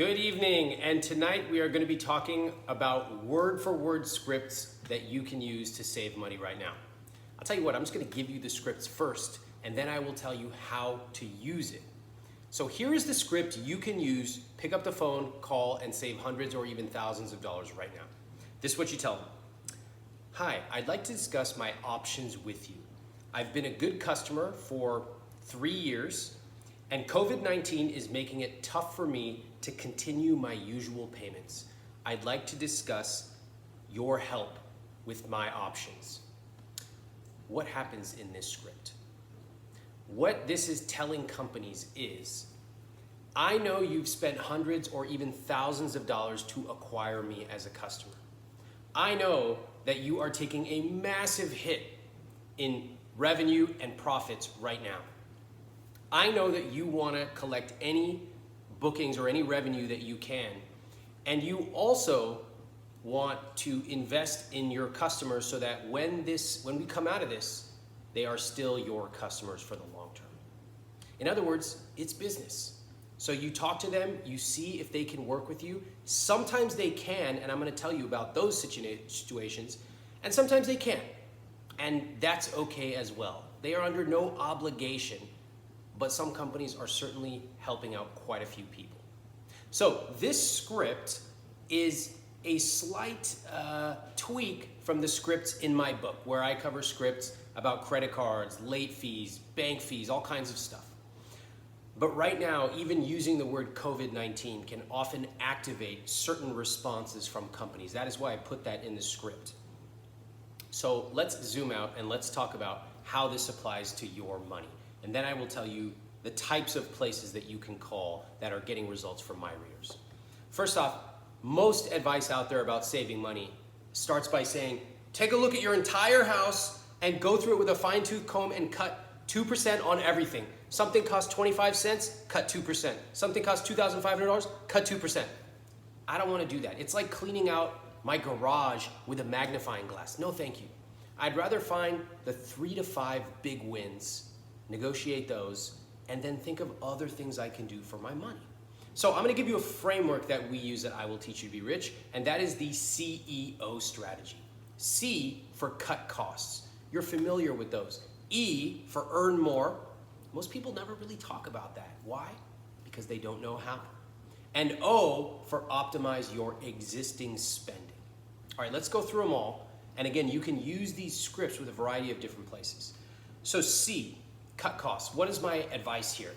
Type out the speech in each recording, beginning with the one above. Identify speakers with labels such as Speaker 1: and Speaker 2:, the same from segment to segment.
Speaker 1: Good evening, and tonight we are going to be talking about word-for-word scripts that you can use to save money right now. I'll tell you what, I'm just going to give you the scripts first, and then I will tell you how to use it. So here is the script you can use, pick up the phone, call, and save hundreds or even thousands of dollars right now. This is what you tell them. Hi, I'd like to discuss my options with you. I've been a good customer for 3 years, and COVID-19 is making it tough for me to continue my usual payments. I'd like to discuss your help with my options. What happens in this script? What this is telling companies is, I know you've spent hundreds or even thousands of dollars to acquire me as a customer. I know that you are taking a massive hit in revenue and profits right now. I know that you want to collect any bookings or any revenue that you can, and you also want to invest in your customers so that when we come out of this, they are still your customers for the long term. In other words, it's business. So you talk to them, you see if they can work with you. Sometimes they can, and I'm going to tell you about those situations, and sometimes they can't, and that's okay as well. They are under no obligation, but some companies are certainly helping out quite a few people. So this script is a slight tweak from the scripts in my book, where I cover scripts about credit cards, late fees, bank fees, all kinds of stuff. But right now, even using the word COVID-19 can often activate certain responses from companies. That is why I put that in the script. So let's zoom out and let's talk about how this applies to your money. And then I will tell you the types of places that you can call that are getting results from my readers. First off, most advice out there about saving money starts by saying, take a look at your entire house and go through it with a fine-tooth comb and cut 2% on everything. Something costs 25 cents, cut 2%. Something costs $2,500, cut 2%. I don't want to do that. It's like cleaning out my garage with a magnifying glass. No, thank you. I'd rather find the 3 to 5 big wins, negotiate those, and then think of other things I can do for my money. So I'm going to give you a framework that we use at I Will Teach You to Be Rich, and that is the CEO strategy. C for cut costs. You're familiar with those. E for earn more. Most people never really talk about that. Why? Because they don't know how. And O for optimize your existing spending. All right, let's go through them all. And again, you can use these scripts with a variety of different places. So C, cut costs. What is my advice here?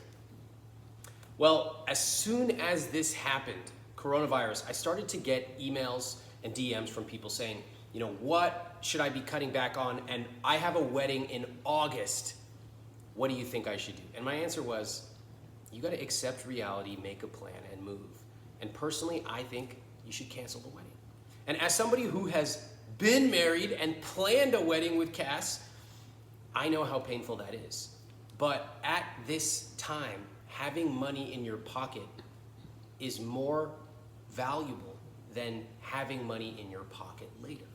Speaker 1: Well, as soon as this happened, coronavirus, I started to get emails and DMs from people saying, what should I be cutting back on? And I have a wedding in August. What do you think I should do? And my answer was, you got to accept reality, make a plan, and move. And personally, I think you should cancel the wedding. And as somebody who has been married and planned a wedding with Cass, I know how painful that is. But at this time, having money in your pocket is more valuable than having money in your pocket later.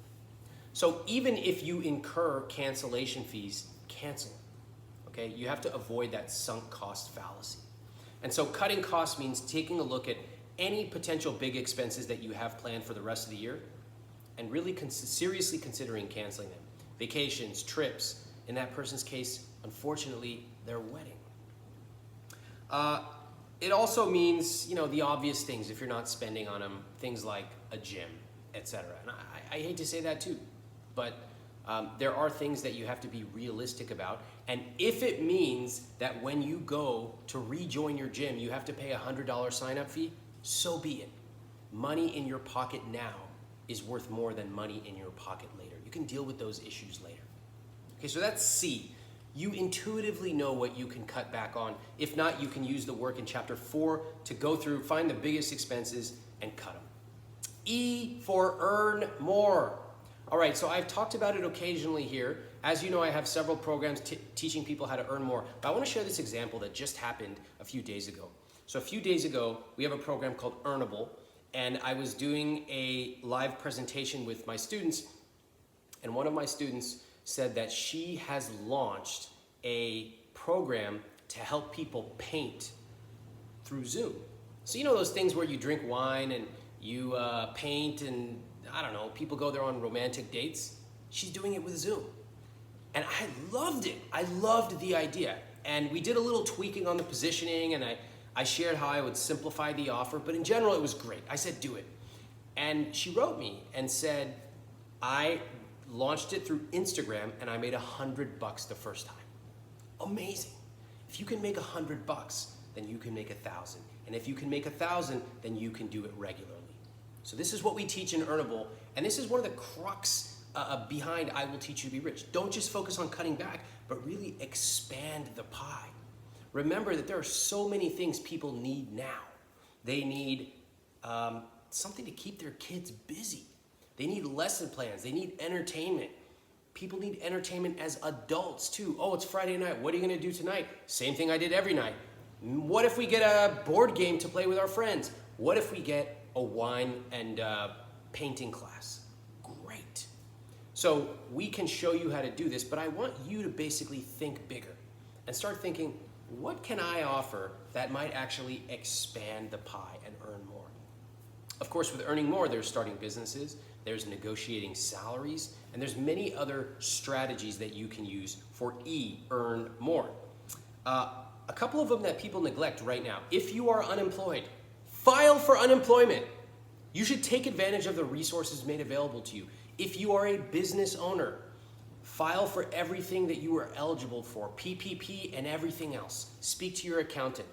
Speaker 1: So even if you incur cancellation fees, cancel. Okay? You have to avoid that sunk cost fallacy. And so cutting costs means taking a look at any potential big expenses that you have planned for the rest of the year and really seriously considering canceling them. Vacations, trips, in that person's case, unfortunately, their wedding. It also means, the obvious things if you're not spending on them, things like a gym, etc. And I hate to say that too, but there are things that you have to be realistic about. And if it means that when you go to rejoin your gym, you have to pay a $100 sign-up fee, so be it. Money in your pocket now is worth more than money in your pocket later. You can deal with those issues later. Okay, so that's C. You intuitively know what you can cut back on. If not, you can use the work in chapter 4 to go through, find the biggest expenses, and cut them. E for earn more. All right, so I've talked about it occasionally here. As you know, I have several programs teaching people how to earn more. But I want to share this example that just happened a few days ago. So a few days ago, we have a program called Earnable, and I was doing a live presentation with my students, and one of my students said that she has launched a program to help people paint through Zoom. So you know those things where you drink wine and you paint and I don't know, people go there on romantic dates? She's doing it with Zoom. And I loved it. I loved the idea. And we did a little tweaking on the positioning and I shared how I would simplify the offer, but in general it was great. I said, do it. And she wrote me and said, I launched it through Instagram and I made $100 the first time. Amazing. If you can make $100, then you can make 1,000. And if you can make 1,000, then you can do it regularly. So this is what we teach in Earnable, and this is one of the crux behind I Will Teach You to Be Rich. Don't just focus on cutting back, but really expand the pie. Remember that there are so many things people need now. They need something to keep their kids busy. They need lesson plans. They need entertainment. People need entertainment as adults too. Oh, it's Friday night. What are you going to do tonight? Same thing I did every night. What if we get a board game to play with our friends? What if we get a wine and painting class? Great. So we can show you how to do this, but I want you to basically think bigger and start thinking, what can I offer that might actually expand the pie and earn more? Of course, with earning more, there's starting businesses, there's negotiating salaries, and there's many other strategies that you can use for earn more. A couple of them that people neglect right now. If you are unemployed, file for unemployment. You should take advantage of the resources made available to you. If you are a business owner, file for everything that you are eligible for, PPP and everything else. Speak to your accountant.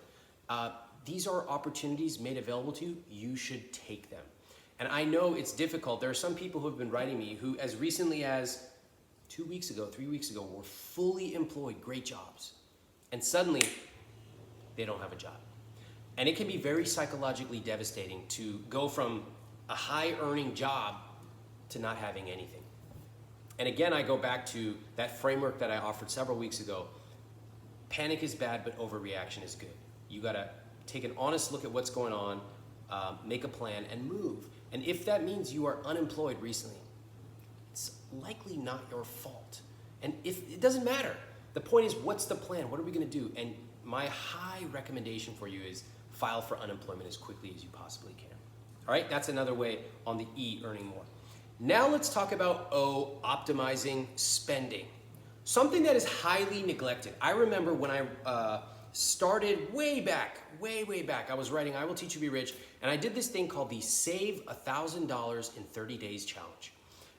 Speaker 1: These are opportunities made available to you. You should take them. And I know it's difficult. There are some people who have been writing me who as recently as 2 weeks ago, 3 weeks ago, were fully employed, great jobs. And suddenly, they don't have a job. And it can be very psychologically devastating to go from a high-earning job to not having anything. And again, I go back to that framework that I offered several weeks ago. Panic is bad, but overreaction is good. You gotta take an honest look at what's going on, make a plan, and move. And if that means you are unemployed recently, it's likely not your fault. And if it doesn't matter. The point is, what's the plan? What are we gonna do? And my high recommendation for you is file for unemployment as quickly as you possibly can. All right, that's another way on the E, earning more. Now let's talk about O, optimizing spending. Something that is highly neglected. I remember when I started way back, I was writing I Will Teach You to Be Rich, and I did this thing called the Save $1,000 in 30 Days Challenge.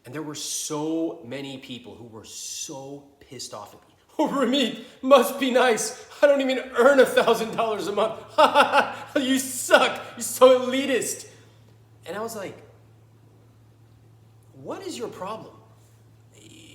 Speaker 1: And there were so many people who were so pissed off at me. Oh, Ramit, must be nice. I don't even earn $1,000 a month. You suck. You're so elitist. And I was like, what is your problem?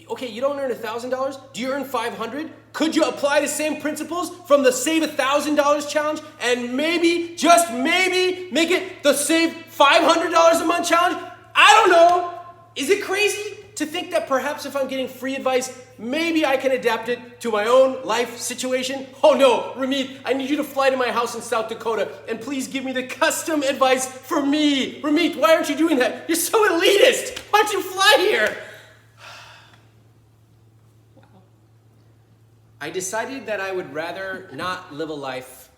Speaker 1: Okay, you don't earn $1,000. Do you earn $500? Could you apply the same principles from the Save $1,000 challenge and maybe, just maybe, make it the Save $500 a month challenge? I don't know. Is it crazy to think that perhaps if I'm getting free advice, maybe I can adapt it to my own life situation? Oh no, Ramit, I need you to fly to my house in South Dakota and please give me the custom advice for me. Ramit, why aren't you doing that? You're so elitist. Why don't you fly here? Wow. I decided that I would rather not live a life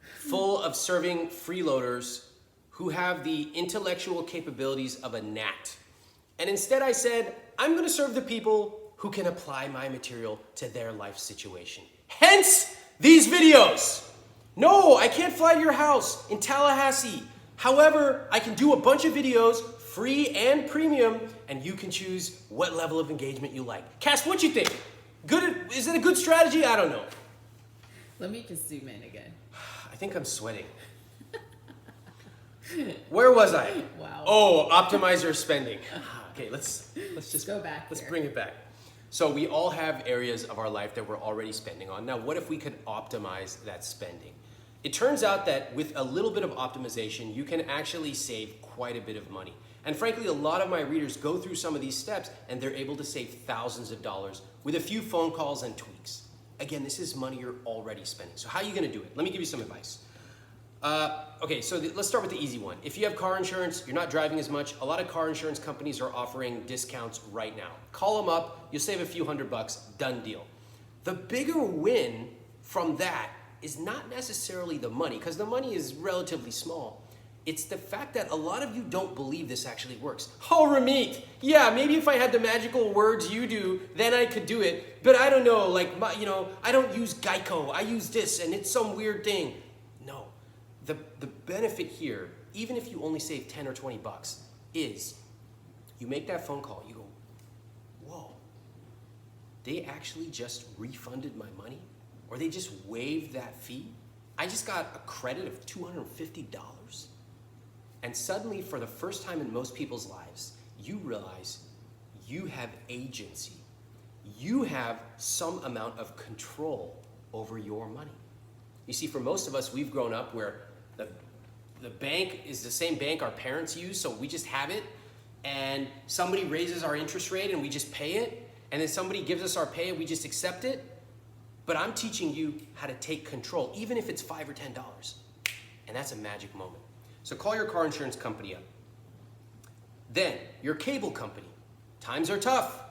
Speaker 1: full of serving freeloaders who have the intellectual capabilities of a gnat. And instead I said, I'm going to serve the people who can apply my material to their life situation. Hence, these videos. No, I can't fly to your house in Tallahassee. However, I can do a bunch of videos, free and premium, and you can choose what level of engagement you like. Cass, what you think? Good? Is it a good strategy? I don't know.
Speaker 2: Let me just zoom in again.
Speaker 1: I think I'm sweating. Where was I?
Speaker 2: Wow.
Speaker 1: Oh, optimizer spending. Okay, let's just
Speaker 2: go back.
Speaker 1: Let's bring it back. So we all have areas of our life that we're already spending on. Now, what if we could optimize that spending? It turns out that with a little bit of optimization, you can actually save quite a bit of money. And frankly, a lot of my readers go through some of these steps and they're able to save thousands of dollars with a few phone calls and tweaks. Again, this is money you're already spending. So how are you gonna do it? Let me give you some advice. Okay, so let's start with the easy one. If you have car insurance, you're not driving as much, a lot of car insurance companies are offering discounts right now. Call them up, you'll save a few $100, done deal. The bigger win from that is not necessarily the money, because the money is relatively small. It's the fact that a lot of you don't believe this actually works. Oh, Ramit, yeah, maybe if I had the magical words you do, then I could do it. But I don't know, like, I don't use Geico. I use this, and it's some weird thing. No, the benefit here, even if you only save 10 or 20 bucks, is you make that phone call, you go, whoa, they actually just refunded my money? Or they just waived that fee? I just got a credit of $250. And suddenly, for the first time in most people's lives, you realize you have agency. You have some amount of control over your money. You see, for most of us, we've grown up where the bank is the same bank our parents use, so we just have it, and somebody raises our interest rate and we just pay it, and then somebody gives us our pay and we just accept it. But I'm teaching you how to take control, even if it's $5 or $10. And that's a magic moment. So call your car insurance company up. Then your cable company. Times are tough.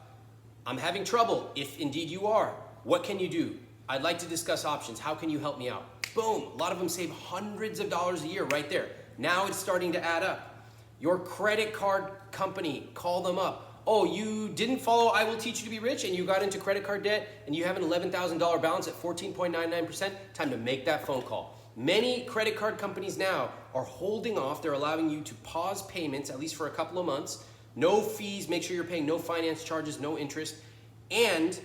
Speaker 1: I'm having trouble, if indeed you are. What can you do? I'd like to discuss options. How can you help me out? Boom, a lot of them save hundreds of dollars a year right there. Now it's starting to add up. Your credit card company, call them up. Oh, you didn't follow I Will Teach You to Be Rich and you got into credit card debt and you have an $11,000 balance at 14.99%, time to make that phone call. Many credit card companies now are holding off. They're allowing you to pause payments, at least for a couple of months. No fees, make sure you're paying no finance charges, no interest. And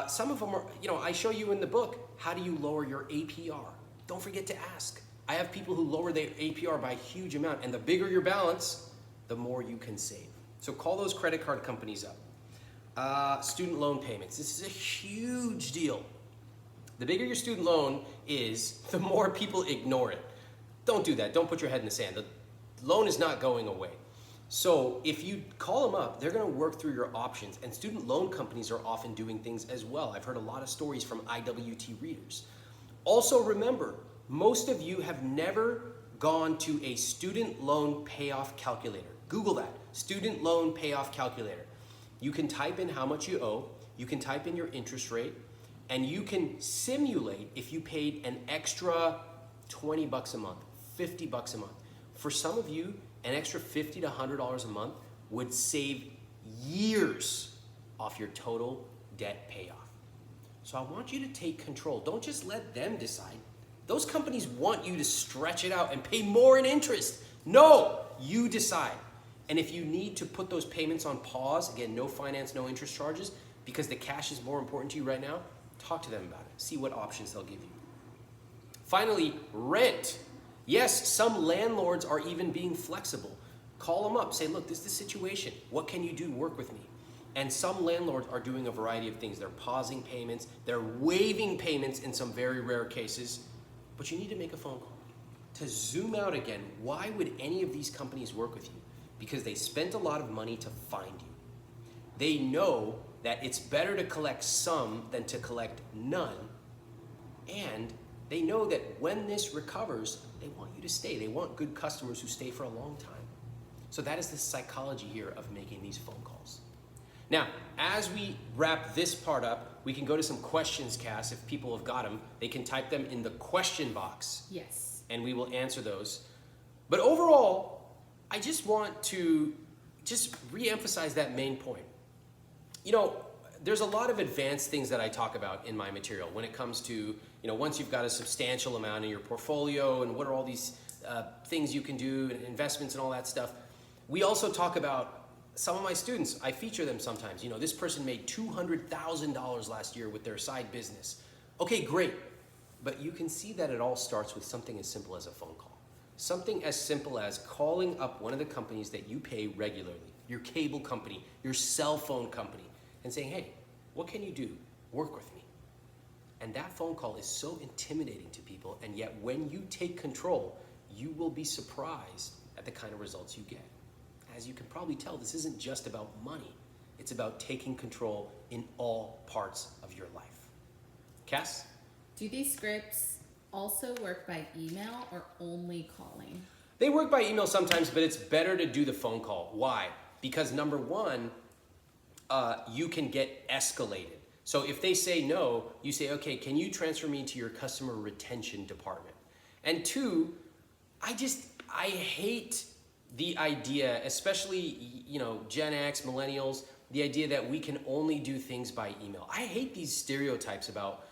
Speaker 1: some of them are, I show you in the book, how do you lower your APR? Don't forget to ask. I have people who lower their APR by a huge amount, and the bigger your balance, the more you can save. So call those credit card companies up. Student loan payments. This is a huge deal. The bigger your student loan is, the more people ignore it. Don't do that. Don't put your head in the sand. The loan is not going away. So if you call them up, they're going to work through your options. And student loan companies are often doing things as well. I've heard a lot of stories from IWT readers. Also remember, most of you have never gone to a student loan payoff calculator. Google that, student loan payoff calculator. You can type in how much you owe, you can type in your interest rate, and you can simulate if you paid an extra 20 bucks a month, 50 bucks a month. For some of you, an extra $50 to $100 a month would save years off your total debt payoff. So I want you to take control. Don't just let them decide. Those companies want you to stretch it out and pay more in interest. No, you decide. And if you need to put those payments on pause, again, no finance, no interest charges, because the cash is more important to you right now, talk to them about it. See what options they'll give you. Finally, rent. Yes, some landlords are even being flexible. Call them up, say, look, this is the situation. What can you do? Work with me. And some landlords are doing a variety of things. They're pausing payments. They're waiving payments in some very rare cases. But you need to make a phone call. To zoom out again, why would any of these companies work with you? Because they spent a lot of money to find you. They know that it's better to collect some than to collect none. And they know that when this recovers, they want you to stay. They want good customers who stay for a long time. So that is the psychology here of making these phone calls. Now, as we wrap this part up, we can go to some questions, Cass. If people have got them, they can type them in the question box.
Speaker 2: Yes.
Speaker 1: And we will answer those. But overall, I just want to re-emphasize that main point. There's a lot of advanced things that I talk about in my material when it comes to, once you've got a substantial amount in your portfolio and what are all these things you can do, and investments and all that stuff. We also talk about some of my students, I feature them sometimes. This person made $200,000 last year with their side business. Okay, great. But you can see that it all starts with something as simple as a phone call. Something as simple as calling up one of the companies that you pay regularly, your cable company, your cell phone company, and saying, hey, what can you do? Work with me. And that phone call is so intimidating to people, and yet when you take control, you will be surprised at the kind of results you get. As you can probably tell, this isn't just about money. It's about taking control in all parts of your life. Cass?
Speaker 2: Do these scripts also work by email or only calling?
Speaker 1: They work by email sometimes, but it's better to do the phone call. Why? Because number one, you can get escalated. So if they say no, you say, okay, can you transfer me to your customer retention department? And two, I hate the idea, especially, Gen X, millennials, the idea that we can only do things by email. I hate these stereotypes about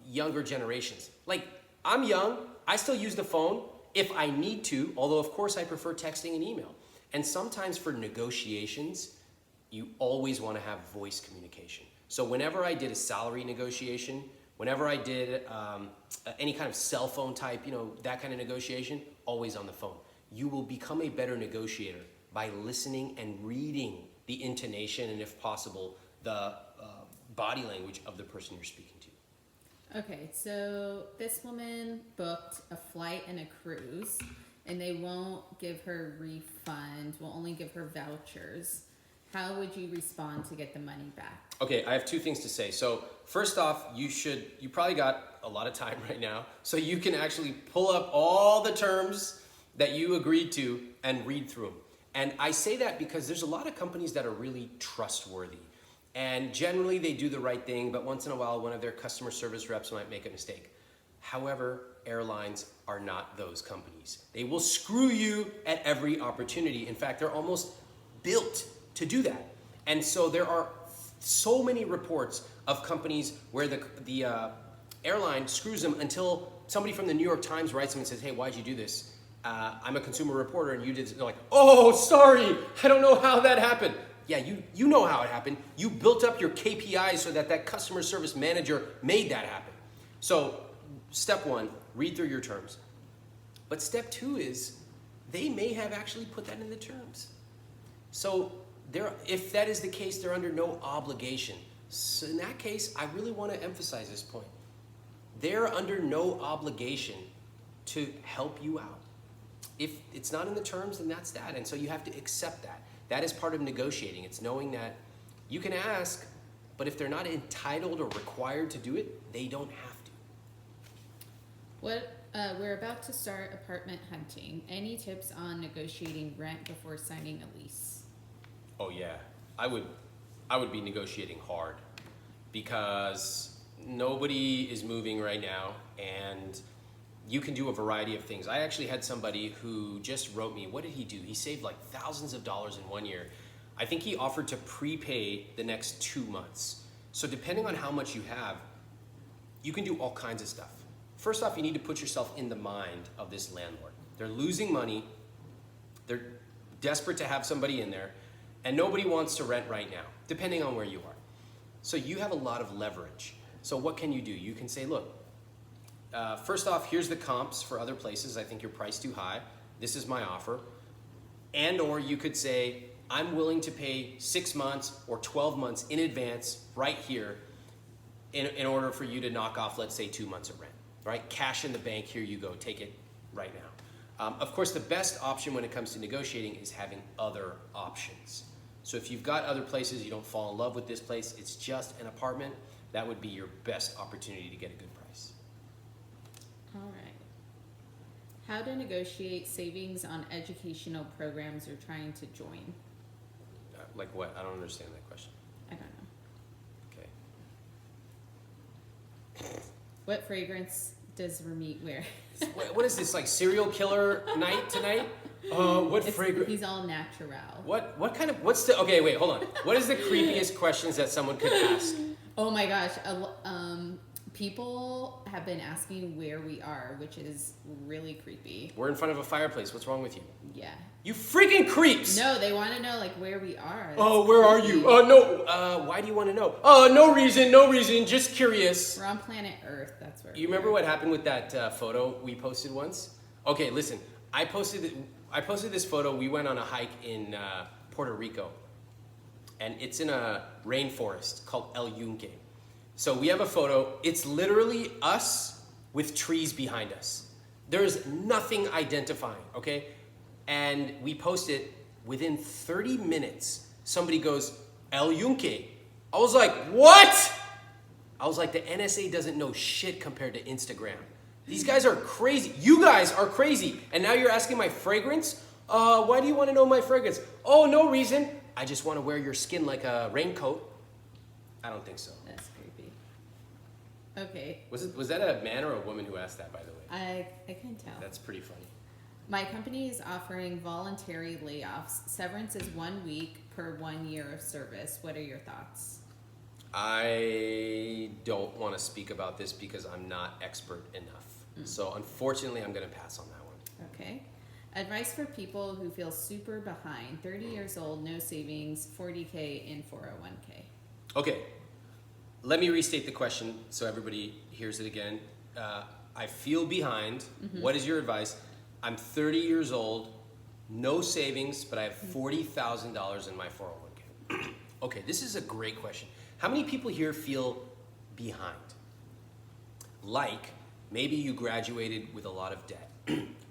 Speaker 1: younger generations. Like, I'm young, I still use the phone if I need to, although of course I prefer texting and email. And sometimes for negotiations, you always want to have voice communication. So whenever I did a salary negotiation, whenever I did any kind of cell phone type, that kind of negotiation, always on the phone. You will become a better negotiator by listening and reading the intonation and, if possible, the body language of the person you're speaking to.
Speaker 2: Okay, so this woman booked a flight and a cruise, and they won't give her refund, will only give her vouchers. How would you respond to get the money back?
Speaker 1: Okay, I have two things to say. So first off, you probably got a lot of time right now, so you can actually pull up all the terms that you agreed to and read through them. And I say that because there's a lot of companies that are really trustworthy. And generally they do the right thing, but once in a while, one of their customer service reps might make a mistake. However, airlines are not those companies. They will screw you at every opportunity. In fact, they're almost built to do that. And so there are so many reports of companies where the airline screws them until somebody from the New York Times writes them and says, hey, why'd you do this? I'm a consumer reporter and you did this. They're like, oh, sorry, I don't know how that happened. Yeah, you know how it happened. You built up your KPIs so that customer service manager made that happen. So step one, read through your terms. But step two is they may have actually put that in the terms. So if that is the case, they're under no obligation. So in that case, I really want to emphasize this point. They're under no obligation to help you out. If it's not in the terms, then that's that. And so you have to accept that. That is part of negotiating. It's knowing that you can ask, but if they're not entitled or required to do it, they don't have to.
Speaker 2: We're about to start apartment hunting. Any tips on negotiating rent before signing a lease?
Speaker 1: Oh yeah, I would be negotiating hard because nobody is moving right now, and you can do a variety of things. I actually had somebody who just wrote me, what did he do? He saved like thousands of dollars in 1 year. I think he offered to prepay the next 2 months. So depending on how much you have, you can do all kinds of stuff. First off, you need to put yourself in the mind of this landlord. They're losing money. They're desperate to have somebody in there, and nobody wants to rent right now, depending on where you are. So you have a lot of leverage. So what can you do? You can say, look, first off, here's the comps for other places. I think you're priced too high. This is my offer. And or you could say, I'm willing to pay 6 months or 12 months in advance right here in order for you to knock off, let's say, 2 months of rent, right? Cash in the bank, here you go, take it right now. Of course, the best option when it comes to negotiating is having other options. So if you've got other places, you don't fall in love with this place, it's just an apartment, that would be your best opportunity to get a good price.
Speaker 2: All right. How to negotiate savings on educational programs you're trying to join?
Speaker 1: Like what? I don't understand that question.
Speaker 2: I don't know.
Speaker 1: Okay.
Speaker 2: What fragrance does Ramit wear?
Speaker 1: What is this, like serial killer night tonight? What fragrance?
Speaker 2: He's all natural.
Speaker 1: Okay, wait, hold on. What is the creepiest questions that someone could ask?
Speaker 2: Oh my gosh. People have been asking where we are, which is really creepy.
Speaker 1: We're in front of a fireplace. What's wrong with you?
Speaker 2: Yeah.
Speaker 1: You freaking creeps!
Speaker 2: No, they want to know like where we are. That's
Speaker 1: oh, where
Speaker 2: creepy.
Speaker 1: are you? No. Why do you want to know? No reason. Just curious.
Speaker 2: We're on planet Earth. That's where.
Speaker 1: You remember what happened with that photo we posted once? Okay, listen. I posted this photo. We went on a hike in Puerto Rico, and it's in a rainforest called El Yunque. So we have a photo. It's literally us with trees behind us. There's nothing identifying, okay? And we post it. Within 30 minutes, somebody goes, El Yunque. I was like, what? I was like, the NSA doesn't know shit compared to Instagram. These guys are crazy. You guys are crazy. And now you're asking my fragrance? Why do you want to know my fragrance? Oh, no reason. I just want to wear your skin like a raincoat. I don't think so.
Speaker 2: That's creepy. Okay,
Speaker 1: Was that a man or a woman who asked that, by the way?
Speaker 2: I can tell.
Speaker 1: That's pretty funny.
Speaker 2: My company is offering voluntary layoffs. Severance is 1 week per 1 year of service. What are your thoughts?
Speaker 1: I don't want to speak about this because I'm not expert enough. So unfortunately, I'm going to pass on that one.
Speaker 2: Okay. Advice for people who feel super behind. 30 years old, no savings, 40K in 401k.
Speaker 1: Okay, let me restate the question so everybody hears it again. I feel behind. What is your advice? I'm 30 years old, no savings, but I have $40,000 in my 401k. Okay, this is a great question. How many people here feel behind? Like, maybe you graduated with a lot of debt.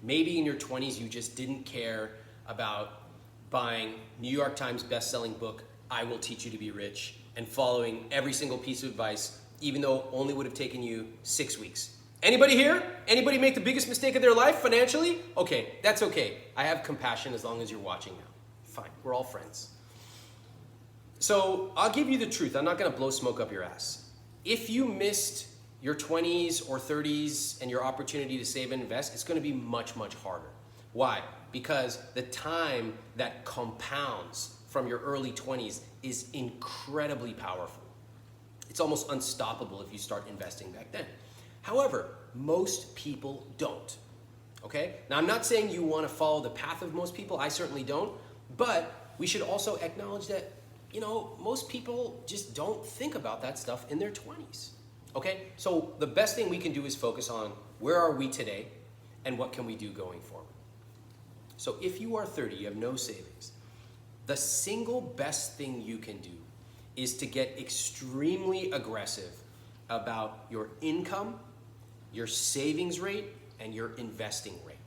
Speaker 1: Maybe in your 20s you just didn't care about buying New York Times best-selling book, I Will Teach You to Be Rich, and following every single piece of advice, even though it only would have taken you 6 weeks. Anybody here? Anybody make the biggest mistake of their life financially? Okay, that's okay. I have compassion as long as you're watching now. Fine, we're all friends. So I'll give you the truth. I'm not gonna blow smoke up your ass. If you missed your 20s or 30s and your opportunity to save and invest, it's gonna be much, much harder. Why? Because the time that compounds from your early 20s is incredibly powerful. It's almost unstoppable if you start investing back then. However, most people don't, okay? Now, I'm not saying you wanna follow the path of most people, I certainly don't, but we should also acknowledge that, you know, most people just don't think about that stuff in their 20s, okay? So the best thing we can do is focus on where are we today and what can we do going forward. So if you are 30, you have no savings, the single best thing you can do is to get extremely aggressive about your income, your savings rate, and your investing rate.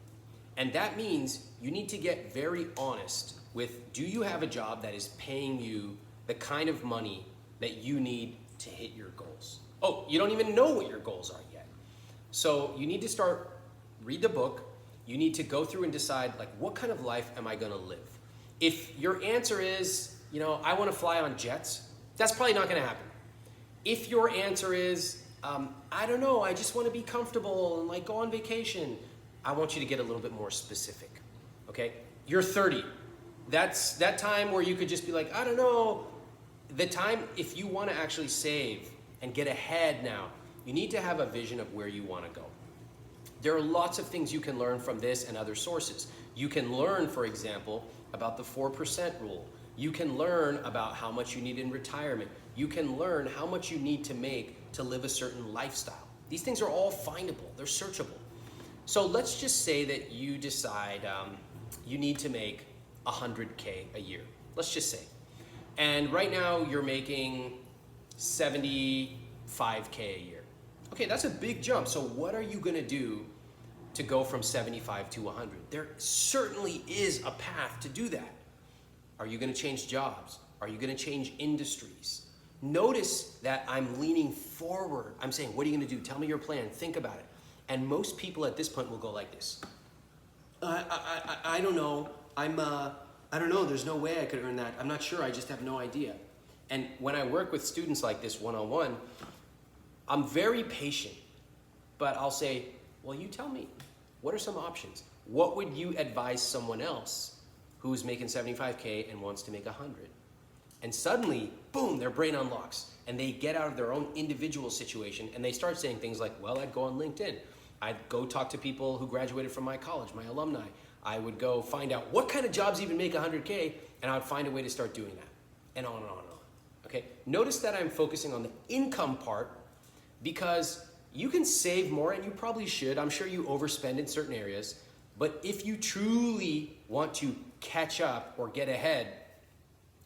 Speaker 1: And that means you need to get very honest with, do you have a job that is paying you the kind of money that you need to hit your goals? Oh, you don't even know what your goals are yet. So you need to read the book. You need to go through and decide, like, what kind of life am I gonna live? If your answer is, you know, I wanna fly on jets, that's probably not gonna happen. If your answer is, I don't know, I just wanna be comfortable and like go on vacation, I want you to get a little bit more specific, okay? You're 30. That's that time where you could just be like, I don't know. The time, if you wanna actually save and get ahead now, you need to have a vision of where you wanna go. There are lots of things you can learn from this and other sources. You can learn, for example, about the 4% rule. You can learn about how much you need in retirement. You can learn how much you need to make to live a certain lifestyle. These things are all findable, they're searchable. So let's just say that you decide you need to make 100K a year. Let's just say. And right now you're making 75K a year. Okay, that's a big jump. So what are you gonna do to go from 75 to 100? There certainly is a path to do that. Are you gonna change jobs? Are you gonna change industries? Notice that I'm leaning forward. I'm saying, what are you gonna do? Tell me your plan, think about it. And most people at this point will go like this. I don't know. I don't know, there's no way I could earn that. I'm not sure, I just have no idea. And when I work with students like this one-on-one, I'm very patient, but I'll say, well, you tell me, what are some options? What would you advise someone else who's making 75K and wants to make 100? And suddenly, boom, their brain unlocks and they get out of their own individual situation and they start saying things like, well, I'd go on LinkedIn. I'd go talk to people who graduated from my college, my alumni. I would go find out what kind of jobs even make 100K, and I would find a way to start doing that, and on and on and on, okay? Notice that I'm focusing on the income part because you can save more, and you probably should. I'm sure you overspend in certain areas, but if you truly want to catch up or get ahead,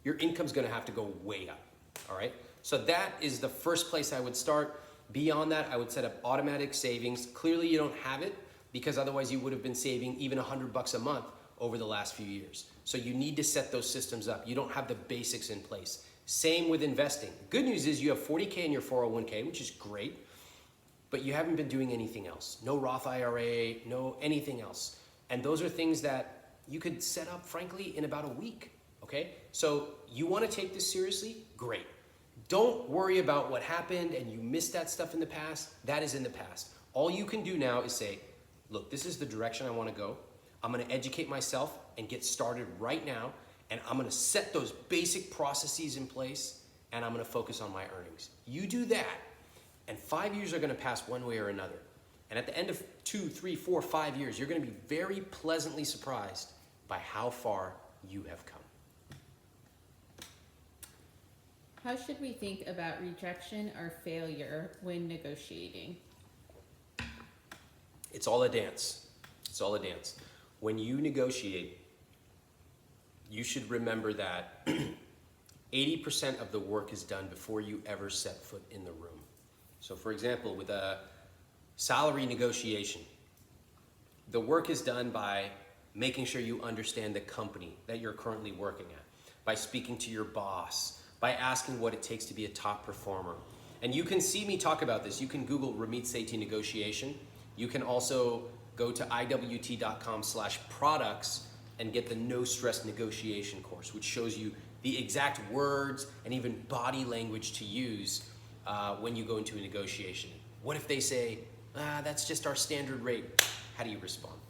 Speaker 1: your income's gonna have to go way up, all right? So that is the first place I would start. Beyond that, I would set up automatic savings. Clearly you don't have it because otherwise you would have been saving even $100 a month over the last few years. So you need to set those systems up. You don't have the basics in place. Same with investing. Good news is you have 40K in your 401k, which is great, but you haven't been doing anything else. No Roth IRA, no anything else. And those are things that you could set up, frankly, in about a week, okay? So you wanna take this seriously? Great. Don't worry about what happened and you missed that stuff in the past. That is in the past. All you can do now is say, look, this is the direction I want to go. I'm going to educate myself and get started right now. And I'm going to set those basic processes in place and I'm going to focus on my earnings. You do that and 5 years are going to pass one way or another. And at the end of 2, 3, 4, 5 years, you're going to be very pleasantly surprised by how far you have come.
Speaker 2: How should we think about rejection or failure when negotiating?
Speaker 1: It's all a dance. It's all a dance. When you negotiate, you should remember that 80% of the work is done before you ever set foot in the room. So for example, with a salary negotiation, the work is done by making sure you understand the company that you're currently working at, by speaking to your boss, by asking what it takes to be a top performer. And you can see me talk about this. You can Google Ramit Sethi negotiation. You can also go to iwt.com/products and get the no stress negotiation course, which shows you the exact words and even body language to use when you go into a negotiation. What if they say, that's just our standard rate? How do you respond?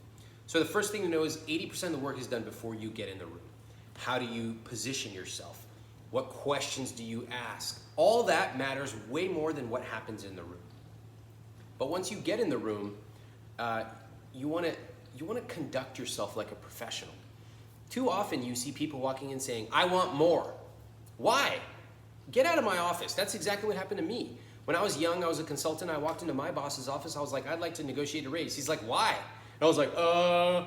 Speaker 1: So the first thing to know is 80% of the work is done before you get in the room. How do you position yourself? What questions do you ask? All that matters way more than what happens in the room. But once you get in the room, you want to conduct yourself like a professional. Too often you see people walking in saying, I want more. Why? Get out of my office. That's exactly what happened to me. When I was young, I was a consultant. I walked into my boss's office. I was like, I'd like to negotiate a raise. He's like, why? And I was like, I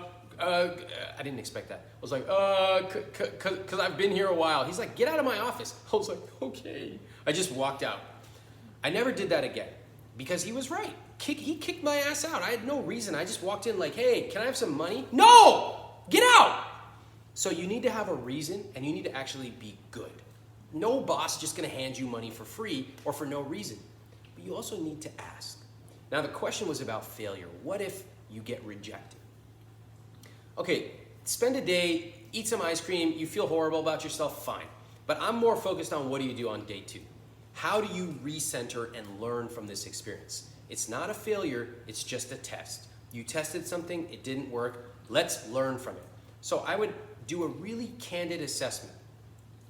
Speaker 1: didn't expect that. I was like, cause I've been here a while. He's like, get out of my office. I was like, okay. I just walked out. I never did that again because he was right. He kicked my ass out. I had no reason. I just walked in like, hey, can I have some money? No, get out. So you need to have a reason and you need to actually be good. No boss just gonna hand you money for free or for no reason. But you also need to ask. Now the question was about failure. What if you get rejected? Okay, spend a day, eat some ice cream, you feel horrible about yourself, fine. But I'm more focused on what do you do on day 2? How do you recenter and learn from this experience? It's not a failure, it's just a test. You tested something, it didn't work, let's learn from it. So I would do a really candid assessment.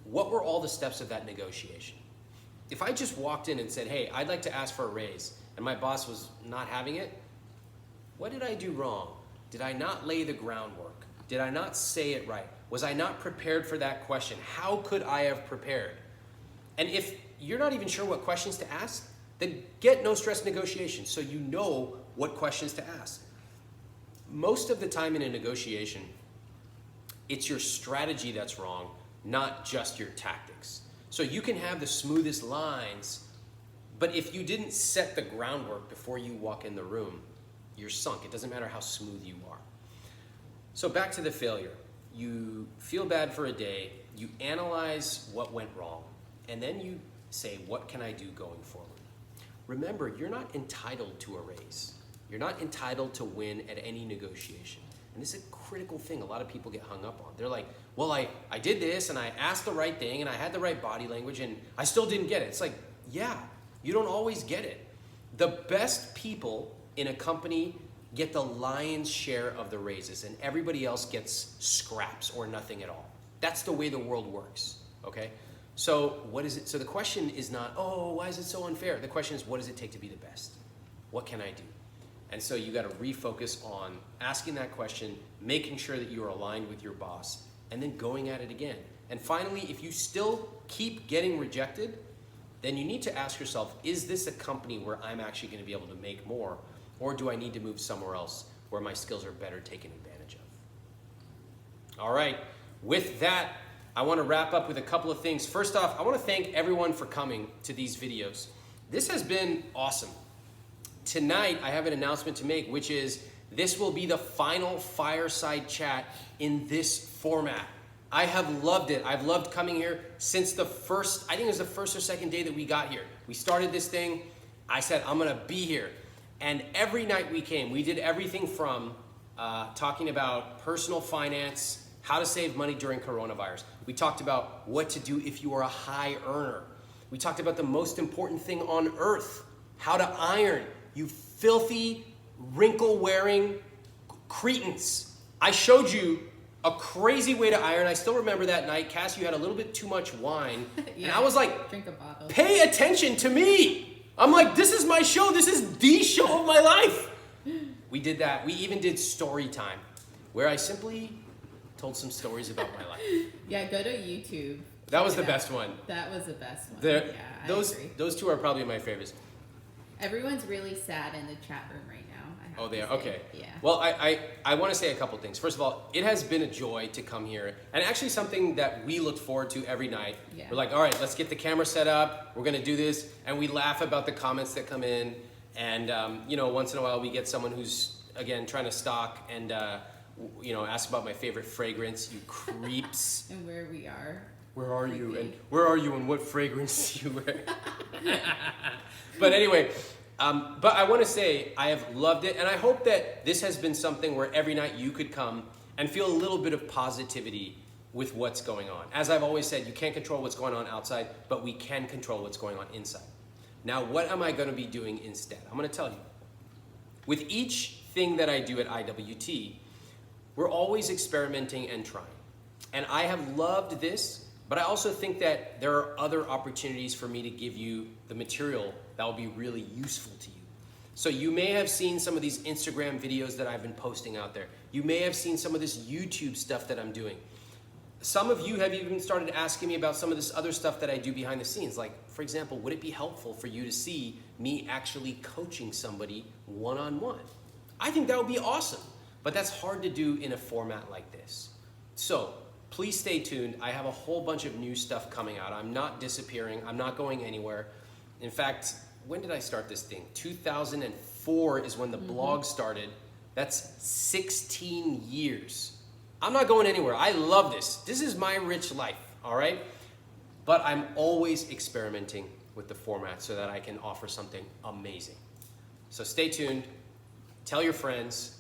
Speaker 1: What were all the steps of that negotiation? If I just walked in and said, hey, I'd like to ask for a raise, and my boss was not having it, what did I do wrong? Did I not lay the groundwork? Did I not say it right? Was I not prepared for that question? How could I have prepared? And if you're not even sure what questions to ask, then get no stress negotiation so you know what questions to ask. Most of the time in a negotiation, it's your strategy that's wrong, not just your tactics. So you can have the smoothest lines, but if you didn't set the groundwork before you walk in the room, you're sunk. It doesn't matter how smooth you are. So back to the failure. You feel bad for a day, you analyze what went wrong, and then you say, what can I do going forward? Remember, you're not entitled to a raise. You're not entitled to win at any negotiation. And this is a critical thing a lot of people get hung up on. They're like, well, I did this and I asked the right thing and I had the right body language and I still didn't get it. It's like, yeah, you don't always get it. The best people in a company get the lion's share of the raises and everybody else gets scraps or nothing at all. That's the way the world works, okay? So what is it? So the question is not, oh, why is it so unfair? The question is, what does it take to be the best? What can I do? And so you got to refocus on asking that question, making sure that you are aligned with your boss, and then going at it again. And finally, if you still keep getting rejected, then you need to ask yourself, is this a company where I'm actually going to be able to make more, or do I need to move somewhere else where my skills are better taken advantage of? All right, with that, I want to wrap up with a couple of things. First off, I want to thank everyone for coming to these videos. This has been awesome. Tonight, I have an announcement to make, which is this will be the final fireside chat in this format. I have loved it. I've loved coming here since the first, I think it was the first or second day that we got here. We started this thing. I said, I'm going to be here. And every night we came, we did everything from talking about personal finance, how to save money during coronavirus. We talked about what to do if you are a high earner. We talked about the most important thing on earth, how to iron, you filthy, wrinkle-wearing cretins. I showed you a crazy way to iron. I still remember that night, Cass, you had a little bit too much wine.
Speaker 2: Yeah,
Speaker 1: And I was like,
Speaker 2: drink a bottle.
Speaker 1: pay attention to me. I'm like, this is my show. This is the show of my life. We did that. We even did story time, where I simply told some stories about my life.
Speaker 2: Yeah, go to YouTube.
Speaker 1: That was
Speaker 2: Check
Speaker 1: the
Speaker 2: it out.
Speaker 1: best one.
Speaker 2: That was the best one.
Speaker 1: The-
Speaker 2: Yeah, I agree.
Speaker 1: those two are probably my favorites.
Speaker 2: Everyone's really sad in the chat room right now. I have
Speaker 1: Oh, they
Speaker 2: to
Speaker 1: are?
Speaker 2: say.
Speaker 1: Okay.
Speaker 2: Yeah.
Speaker 1: Well, I want to say a couple things. First of all, it has been a joy to come here, and actually something that we look forward to every night.
Speaker 2: Yeah.
Speaker 1: We're like, all right, let's get the camera set up. We're going to do this, and we laugh about the comments that come in. And, once in a while we get someone who's, again, trying to stalk and, ask about my favorite fragrance, you creeps.
Speaker 2: And where we are.
Speaker 1: Where are you?
Speaker 2: Creepy.
Speaker 1: And where are you and what fragrance do you wear? But anyway, but I want to say I have loved it, and I hope that this has been something where every night you could come and feel a little bit of positivity with what's going on. As I've always said, you can't control what's going on outside, but we can control what's going on inside. Now, what am I going to be doing instead? I'm going to tell you. With each thing that I do at IWT, we're always experimenting and trying. And I have loved this, but I also think that there are other opportunities for me to give you the material that will be really useful to you. So you may have seen some of these Instagram videos that I've been posting out there. You may have seen some of this YouTube stuff that I'm doing. Some of you have even started asking me about some of this other stuff that I do behind the scenes. Like, for example, would it be helpful for you to see me actually coaching somebody one-on-one? I think that would be awesome, but that's hard to do in a format like this. So please stay tuned. I have a whole bunch of new stuff coming out. I'm not disappearing. I'm not going anywhere. In fact, when did I start this thing? 2004 is when the blog started. That's 16 years. I'm not going anywhere. I love this. This is my rich life, all right? But I'm always experimenting with the format so that I can offer something amazing. So stay tuned. Tell your friends.